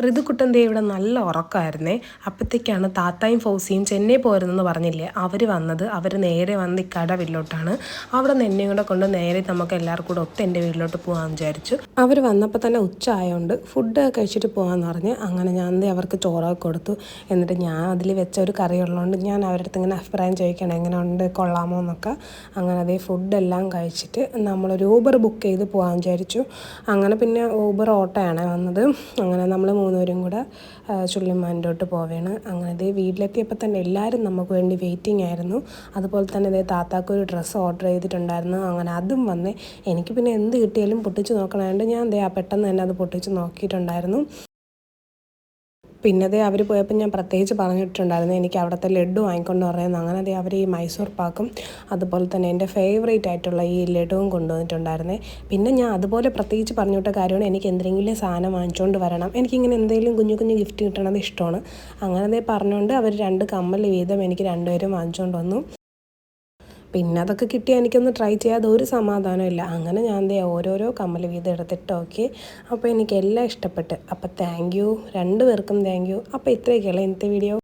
ഋതുക്കുട്ടൻ ദേ ഇവിടെ നല്ല ഉറക്കമായിരുന്നേ. അപ്പോഴത്തേക്കാണ് താത്തായും ഫൗസിയും ചെന്നൈ പോരുന്നെന്ന് പറഞ്ഞില്ലേ, അവർ വന്നത്. അവർ നേരെ വന്ന് ഇക്കാടെ വീട്ടിലോട്ടാണ്. അവിടെ നിന്ന് എന്നെയും കൂടെ കൊണ്ട് നേരെ നമുക്ക് എല്ലാവർക്കും കൂടെ ഒത്ത് എൻ്റെ വീട്ടിലോട്ട് പോകാമെന്ന് വിചാരിച്ചു. അവർ വന്നപ്പോൾ തന്നെ ഉച്ച ആയതുകൊണ്ട് ഫുഡ് കഴിച്ചിട്ട് പോകാമെന്ന് പറഞ്ഞ് അങ്ങനെ ഞാൻ അവർക്ക് ചോറൊക്കെ കൊടുത്തു. എന്നിട്ട് ഞാൻ അതിൽ വെച്ച ഒരു കറി ഉള്ളതുകൊണ്ട് ഞാൻ അവരുടെ അടുത്ത് ഇങ്ങനെ അഭിപ്രായം ചോദിക്കണം എങ്ങനെ ഉണ്ട്, കൊള്ളാമോ എന്നൊക്കെ. അങ്ങനെ അതേ ഫുഡെല്ലാം കഴിച്ചിട്ട് നമ്മളൊരു ഊബർ ബുക്ക് ചെയ്ത് പോകാമെന്ന് വിചാരിച്ചു. അങ്ങനെ പിന്നെ ഊബർ ഓട്ടോയാണ് വന്നത്. അങ്ങനെ നമ്മൾ മൂന്നുപേരും കൂടെ ചുള്ളിമാൻ്റോട്ട് പോവുകയാണ്. അങ്ങനെ ഇതേ വീട്ടിലെത്തിയപ്പോൾ തന്നെ എല്ലാവരും നമുക്ക് വേണ്ടി വെയിറ്റിംഗ് ആയിരുന്നു. അതുപോലെ തന്നെ ഇതേ താത്താക്കൊരു ഡ്രസ്സ് ഓർഡർ ചെയ്തിട്ടുണ്ടായിരുന്നു. അങ്ങനെ അതും വന്ന് എനിക്ക് പിന്നെ എന്ത് കിട്ടിയാലും പൊട്ടിച്ച് നോക്കണമായതുകൊണ്ട് ഞാൻ പെട്ടെന്ന് തന്നെ അത് പൊട്ടിച്ച് നോക്കിയിട്ടുണ്ടായിരുന്നു. പിന്നെ അവർ പോയപ്പോൾ ഞാൻ പ്രത്യേകിച്ച് പറഞ്ഞിട്ടുണ്ടായിരുന്നു എനിക്ക് അവിടുത്തെ ലഡ്ഡു വാങ്ങിക്കൊണ്ട് പറയുന്നത്. അങ്ങനെ അവർ ഈ മൈസൂർ പാക്കും അതുപോലെ തന്നെ എൻ്റെ ഫേവറേറ്റ് ആയിട്ടുള്ള ഈ ലഡുവും കൊണ്ടുവന്നിട്ടുണ്ടായിരുന്നേ. പിന്നെ ഞാൻ അതുപോലെ പ്രത്യേകിച്ച് പറഞ്ഞിട്ട കാര്യമാണ് എനിക്ക് എന്തെങ്കിലും സാധനം വാങ്ങിച്ചുകൊണ്ട് വരണം, എനിക്കിങ്ങനെ എന്തെങ്കിലും കുഞ്ഞു കുഞ്ഞു ഗിഫ്റ്റ് കിട്ടണത് ഇഷ്ടമാണ്. അങ്ങനെ പറഞ്ഞുകൊണ്ട് അവർ 2 കമ്മൽ വീതം എനിക്ക് രണ്ടുപേരും വാങ്ങിച്ചുകൊണ്ട് വന്നു. പിന്നെ അതൊക്കെ കിട്ടിയാൽ എനിക്കൊന്ന് ട്രൈ ചെയ്യാതെ ഒരു സമാധാനമില്ല. അങ്ങനെ ഞാൻ ഓരോരോ കമ്മൽ വീതം എടുത്തിട്ട് നോക്കി. അപ്പോൾ എനിക്കെല്ലാം ഇഷ്ടപ്പെട്ട്. അപ്പോൾ താങ്ക് യു, 2 പേർക്കും താങ്ക് യു. അപ്പോൾ ഇത്രയൊക്കെയുള്ള ഇന്നത്തെ വീഡിയോ.